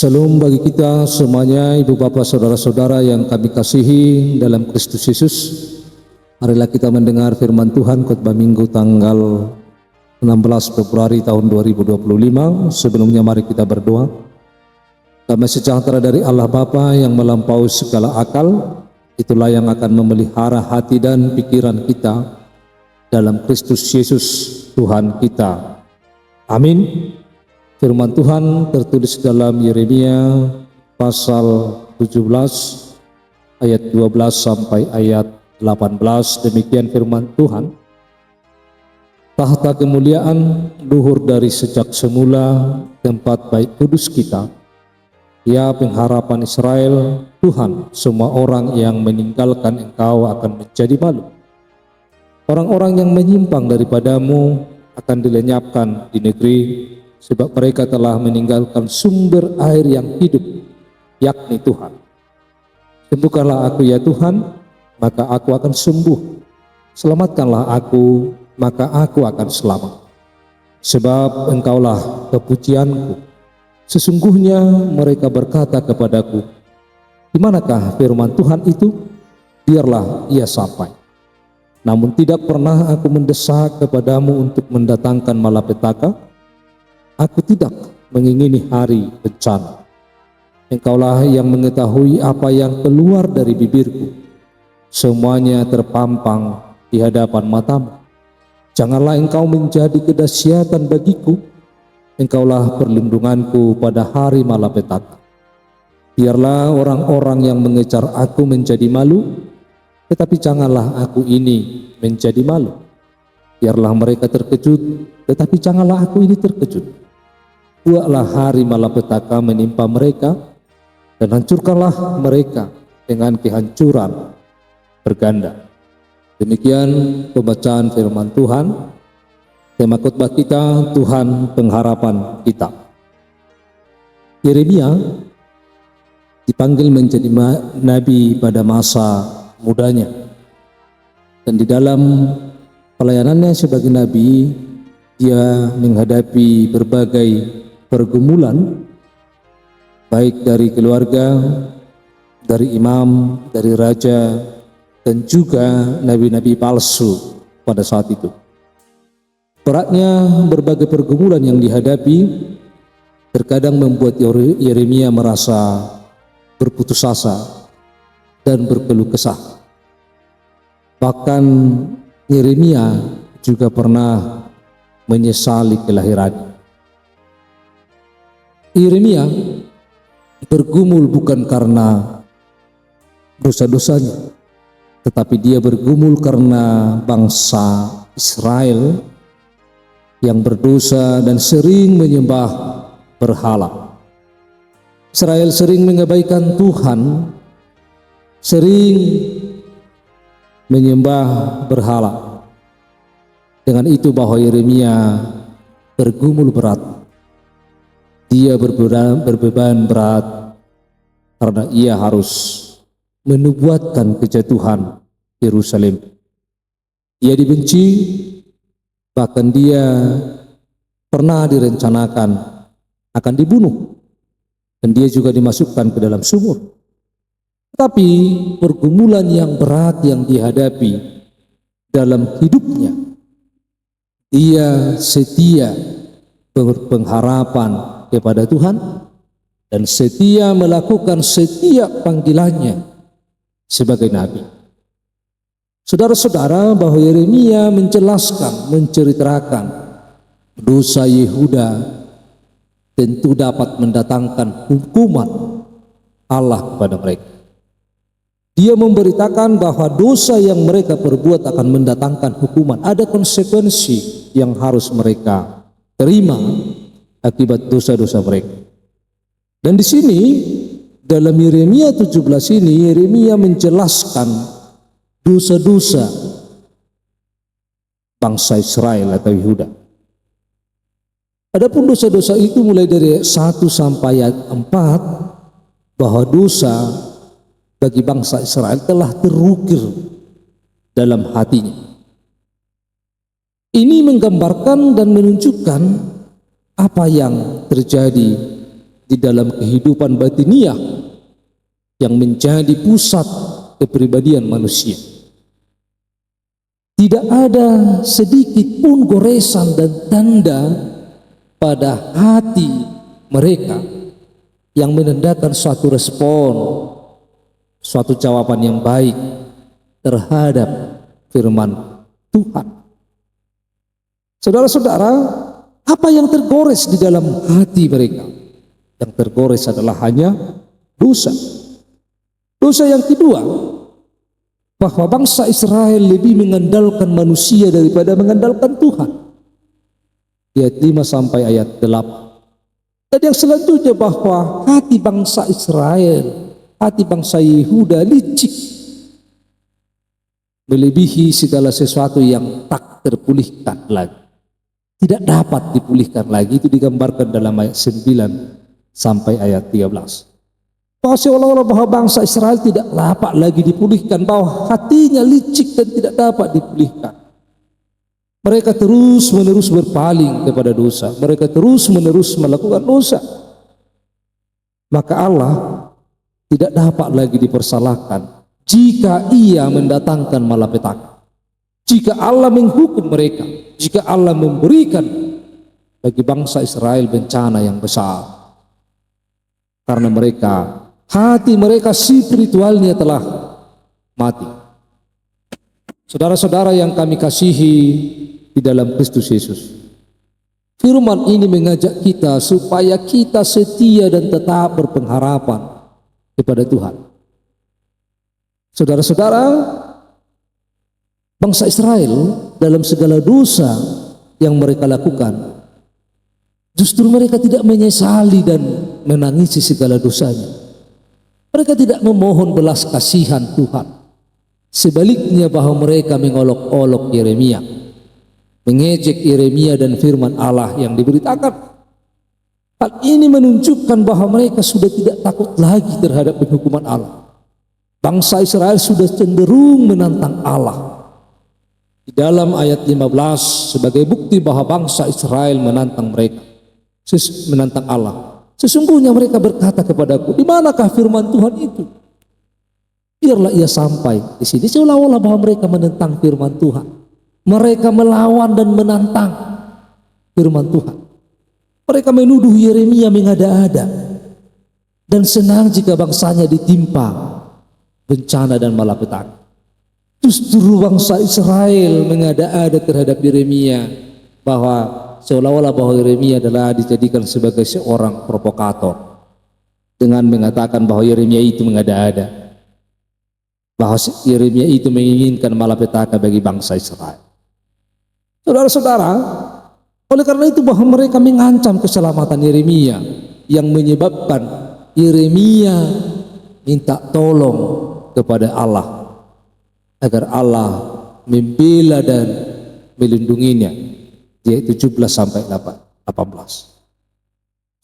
Salam bagi kita semuanya, ibu bapak saudara-saudara yang kami kasihi dalam Kristus Yesus. Marilah kita mendengar firman Tuhan khotbah minggu tanggal 16 Februari tahun 2025. Sebelumnya mari kita berdoa. Damai sejahtera dari Allah Bapa yang melampaui segala akal, itulah yang akan memelihara hati dan pikiran kita dalam Kristus Yesus Tuhan kita. Amin. Firman Tuhan tertulis dalam Yeremia pasal 17 ayat 12 sampai ayat 18. Demikian firman Tuhan. Tahta kemuliaan luhur dari sejak semula, tempat baik kudus kita. Ya pengharapan Israel, Tuhan, semua orang yang meninggalkan Engkau akan menjadi malu. Orang-orang yang menyimpang daripadamu akan dilenyapkan di negeri, sebab mereka telah meninggalkan sumber air yang hidup, yakni Tuhan. Sembuhkanlah aku ya Tuhan, maka aku akan sembuh. Selamatkanlah aku, maka aku akan selamat. Sebab Engkaulah kepujianku. Sesungguhnya mereka berkata kepadaku, di manakah firman Tuhan itu? Biarlah ia sampai. Namun tidak pernah aku mendesak kepadamu untuk mendatangkan malapetaka. Aku tidak mengingini hari bencana. Engkaulah yang mengetahui apa yang keluar dari bibirku. Semuanya terpampang di hadapan matamu. Janganlah engkau menjadi kedahsyatan bagiku. Engkaulah perlindunganku pada hari malapetaka. Biarlah orang-orang yang mengejar aku menjadi malu, tetapi janganlah aku ini menjadi malu. Biarlah mereka terkejut, tetapi janganlah aku ini terkejut. Buatlah hari malapetaka menimpa mereka, dan hancurkanlah mereka dengan kehancuran berganda. Demikian pembacaan firman Tuhan. Tema khotbah kita, Tuhan pengharapan kita. Yeremia dipanggil menjadi nabi pada masa mudanya, dan di dalam pelayanannya sebagai nabi, dia menghadapi berbagai pergumulan, baik dari keluarga, dari imam, dari raja, dan juga nabi-nabi palsu pada saat itu. Beratnya berbagai pergumulan yang dihadapi terkadang membuat Yeremia merasa berputus asa dan berkeluh kesah. Bahkan Yeremia juga pernah menyesali kelahirannya. Yeremia bergumul bukan karena dosa-dosanya, tetapi dia bergumul karena bangsa Israel yang berdosa dan sering menyembah berhala. Israel sering mengabaikan Tuhan, sering menyembah berhala. Dengan itu bahwa Yeremia bergumul berat. Dia berbeban berat karena ia harus menubuatkan kejatuhan Yerusalem. Dia dibenci, bahkan dia pernah direncanakan akan dibunuh, dan dia juga dimasukkan ke dalam sumur. Tapi pergumulan yang berat yang dihadapi dalam hidupnya, dia setia berpengharapan kepada Tuhan dan setia melakukan setiap panggilannya sebagai nabi. Saudara-saudara, bahwa Yeremia menjelaskan, menceritakan dosa Yehuda tentu dapat mendatangkan hukuman Allah kepada mereka. Dia memberitakan bahwa dosa yang mereka perbuat akan mendatangkan hukuman. Ada konsekuensi yang harus mereka terima akibat dosa-dosa mereka. Dan di sini dalam Yeremia 17 ini, Yeremia menjelaskan dosa-dosa bangsa Israel atau Yehuda. Adapun dosa-dosa itu mulai dari 1 sampai ayat 4, bahwa dosa bagi bangsa Israel telah terukir dalam hatinya. Ini menggambarkan dan menunjukkan apa yang terjadi di dalam kehidupan batiniah yang menjadi pusat kepribadian manusia. Tidak ada sedikit pun goresan dan tanda pada hati mereka yang menandakan suatu respon, suatu jawaban yang baik terhadap firman Tuhan. Saudara-saudara, apa yang tergores di dalam hati mereka? Yang tergores adalah hanya dosa. Dosa yang kedua, bahwa bangsa Israel lebih mengandalkan manusia daripada mengandalkan Tuhan. Ayat 5 sampai ayat 8. Dan yang selanjutnya, bahwa hati bangsa Israel, hati bangsa Yehuda licik, melebihi segala sesuatu yang tak terpulihkan lagi. Tidak dapat dipulihkan lagi. Itu digambarkan dalam ayat 9 sampai ayat 13. Bahwa seolah-olah bahwa bangsa Israel tidak dapat lagi dipulihkan, bahwa hatinya licik dan tidak dapat dipulihkan. Mereka terus-menerus berpaling kepada dosa. Mereka terus-menerus melakukan dosa. Maka Allah tidak dapat lagi dipersalahkan jika ia mendatangkan malapetaka. Jika Allah menghukum mereka, jika Allah memberikan bagi bangsa Israel bencana yang besar. Karena mereka, hati mereka spiritualnya telah mati. Saudara-saudara yang kami kasihi di dalam Kristus Yesus, firman ini mengajak kita supaya kita setia dan tetap berpengharapan kepada Tuhan. Saudara-saudara, bangsa Israel dalam segala dosa yang mereka lakukan, justru mereka tidak menyesali dan menangisi segala dosanya. Mereka tidak memohon belas kasihan Tuhan. Sebaliknya, bahwa mereka mengolok-olok Yeremia, mengejek Yeremia dan firman Allah yang diberitakan. Hal ini menunjukkan bahwa mereka sudah tidak takut lagi terhadap penghukuman Allah. Bangsa Israel sudah cenderung menantang Allah. Di dalam ayat 15, sebagai bukti bahwa bangsa Israel menantang mereka, menantang Allah. Sesungguhnya mereka berkata kepadaku, di manakah firman Tuhan itu? Biarlah ia sampai di sini. Seolah-olah bahwa mereka menentang firman Tuhan. Mereka melawan dan menantang firman Tuhan. Mereka menuduh Yeremia mengada-ada dan senang jika bangsanya ditimpa bencana dan malapetaka. Justru bangsa Israel mengada-ada terhadap Yeremia, bahwa seolah-olah bahwa Yeremia adalah dijadikan sebagai seorang provokator dengan mengatakan bahwa Yeremia itu mengada-ada, bahwa Yeremia itu menginginkan malapetaka bagi bangsa Israel. Saudara-saudara, oleh karena itu bahwa mereka mengancam keselamatan Yeremia, yang menyebabkan Yeremia minta tolong kepada Allah agar Allah membela dan melindunginya. Yaitu 17 sampai 18.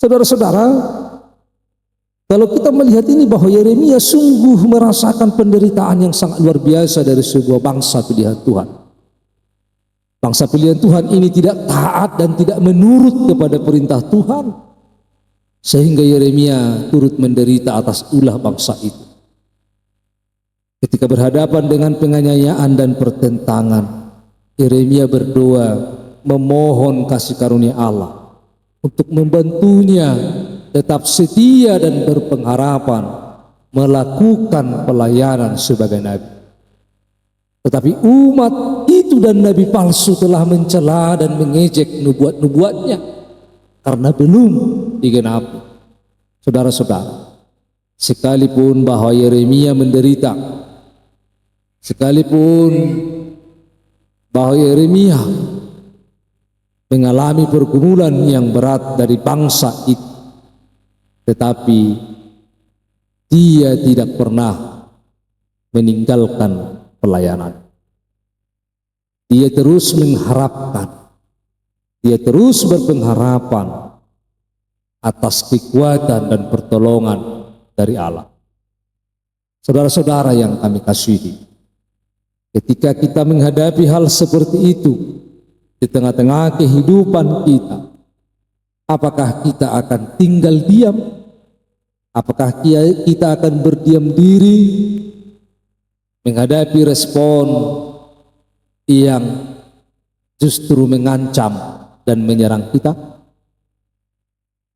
Saudara-saudara, kalau kita melihat ini bahwa Yeremia sungguh merasakan penderitaan yang sangat luar biasa dari sebuah bangsa pilihan Tuhan. Bangsa pilihan Tuhan ini tidak taat dan tidak menurut kepada perintah Tuhan, sehingga Yeremia turut menderita atas ulah bangsa itu. Ketika berhadapan dengan penganiayaan dan pertentangan, Yeremia berdoa memohon kasih karunia Allah untuk membantunya tetap setia dan berpengharapan melakukan pelayanan sebagai nabi. Tetapi umat itu dan nabi palsu telah mencela dan mengejek nubuat-nubuatnya karena belum digenapi. Saudara-saudara, sekalipun bahwa Yeremia menderita, sekalipun bahwa Yeremia mengalami pergumulan yang berat dari bangsa itu, tetapi dia tidak pernah meninggalkan pelayanan. Dia terus mengharapkan, dia terus berpengharapan atas kekuatan dan pertolongan dari Allah. Saudara-saudara yang kami kasihi, ketika kita menghadapi hal seperti itu di tengah-tengah kehidupan kita, Apakah kita akan tinggal diam? Apakah kita akan berdiam diri menghadapi respon yang justru mengancam dan menyerang kita?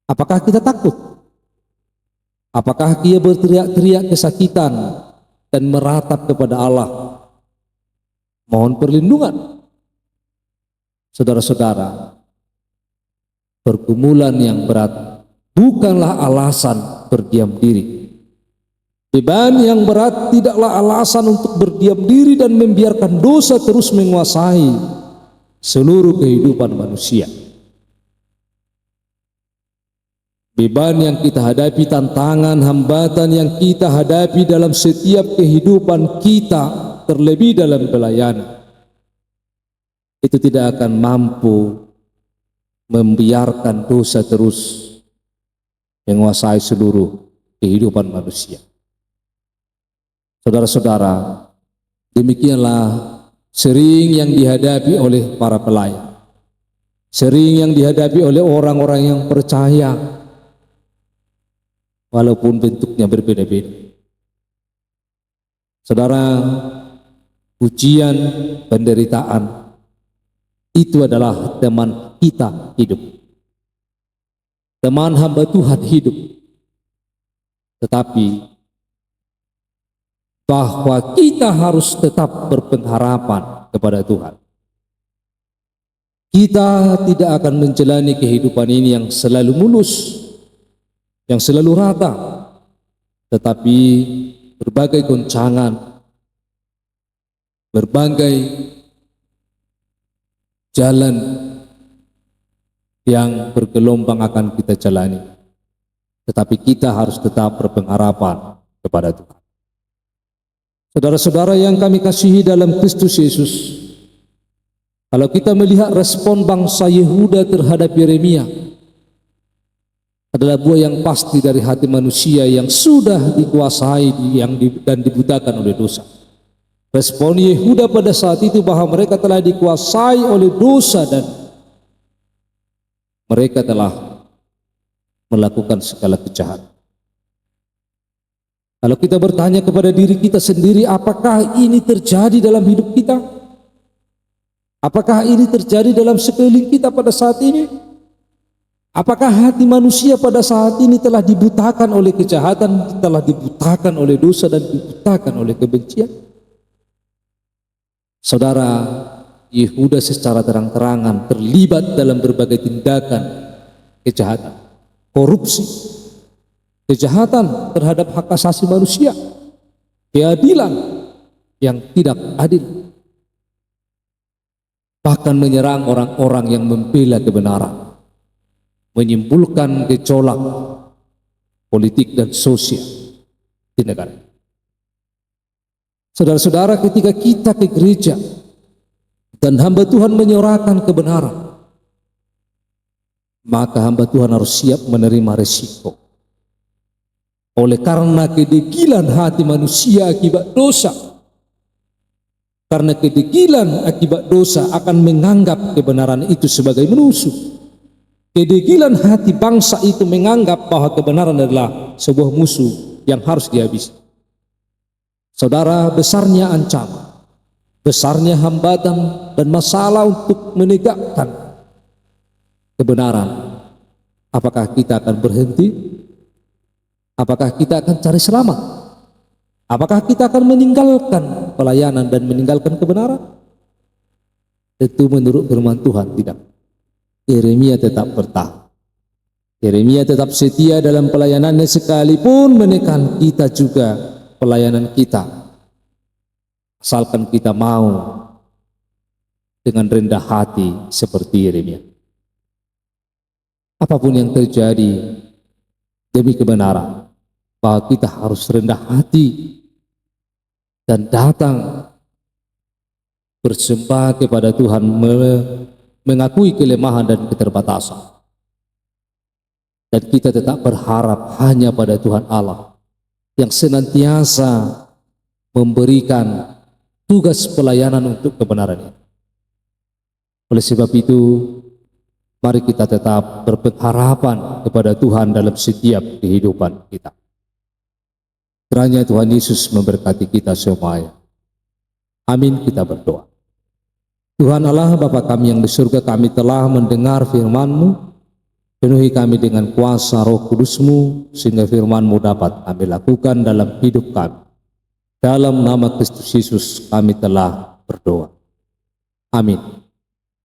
Apakah kita takut? Apakah kita berteriak-teriak kesakitan dan meratap kepada Allah mohon perlindungan? Saudara-saudara, pergumulan yang berat bukanlah alasan berdiam diri. Beban yang berat tidaklah alasan untuk berdiam diri dan membiarkan dosa terus menguasai seluruh kehidupan manusia. Beban yang kita hadapi, tantangan, hambatan yang kita hadapi dalam setiap kehidupan kita, terlebih dalam pelayanan, itu tidak akan mampu membiarkan dosa terus menguasai seluruh kehidupan manusia. Saudara-saudara, demikianlah sering yang dihadapi oleh para pelayan, sering yang dihadapi oleh orang-orang yang percaya, walaupun bentuknya berbeda-beda. Saudara, ujian, penderitaan itu adalah teman kita hidup, teman hamba Tuhan hidup. Tetapi bahwa kita harus tetap berpengharapan kepada Tuhan. Kita tidak akan menjalani kehidupan ini yang selalu mulus, yang selalu rata, tetapi berbagai goncangan, berbagai jalan yang bergelombang akan kita jalani. Tetapi kita harus tetap berpengharapan kepada Tuhan. Saudara-saudara yang kami kasihi dalam Kristus Yesus, kalau kita melihat respon bangsa Yehuda terhadap Yeremia, adalah buah yang pasti dari hati manusia yang sudah dikuasai dan dibutakan oleh dosa. Respon Yehuda pada saat itu bahwa mereka telah dikuasai oleh dosa dan mereka telah melakukan segala kejahatan. Kalau kita bertanya kepada diri kita sendiri, apakah ini terjadi dalam hidup kita? Apakah ini terjadi dalam sekeliling kita pada saat ini? Apakah hati manusia pada saat ini telah dibutakan oleh kejahatan, telah dibutakan oleh dosa dan dibutakan oleh kebencian? Saudara, Yehuda secara terang-terangan terlibat dalam berbagai tindakan kejahatan, korupsi, kejahatan terhadap hak asasi manusia, keadilan yang tidak adil, bahkan menyerang orang-orang yang membela kebenaran, menimbulkan gejolak politik dan sosial di negara. Saudara-saudara, ketika kita ke gereja dan hamba Tuhan menyuarakan kebenaran, maka hamba Tuhan harus siap menerima resiko. Oleh karena kedegilan hati manusia akibat dosa, karena kedegilan akibat dosa akan menganggap kebenaran itu sebagai musuh. Kedegilan hati bangsa itu menganggap bahwa kebenaran adalah sebuah musuh yang harus dihabisi. Saudara, besarnya ancaman, besarnya hambatan dan masalah untuk menegakkan kebenaran. Apakah kita akan berhenti? Apakah kita akan cari selamat? Apakah kita akan meninggalkan pelayanan dan meninggalkan kebenaran? Tentu menurut firman Tuhan tidak. Yeremia tetap bertahan. Yeremia tetap setia dalam pelayanannya sekalipun menekan kita juga pelayanan kita. Asalkan kita mau dengan rendah hati seperti Yeremia. Apapun yang terjadi demi kebenaran, bahwa kita harus rendah hati dan datang bersembah kepada Tuhan, mengakui kelemahan dan keterbatasan, dan kita tetap berharap hanya pada Tuhan Allah yang senantiasa memberikan tugas pelayanan untuk kebenaran ini. Oleh sebab itu, Mari kita tetap berpengharapan kepada Tuhan dalam setiap kehidupan kita. Kiranya Tuhan Yesus memberkati kita semuanya. Amin, kita berdoa. Tuhan Allah Bapa kami yang di surga, kami telah mendengar firman-Mu. Penuhi kami dengan kuasa Roh Kudus-Mu, sehingga firman-Mu dapat kami lakukan dalam hidup kami. Dalam nama Kristus Yesus kami telah berdoa. Amin.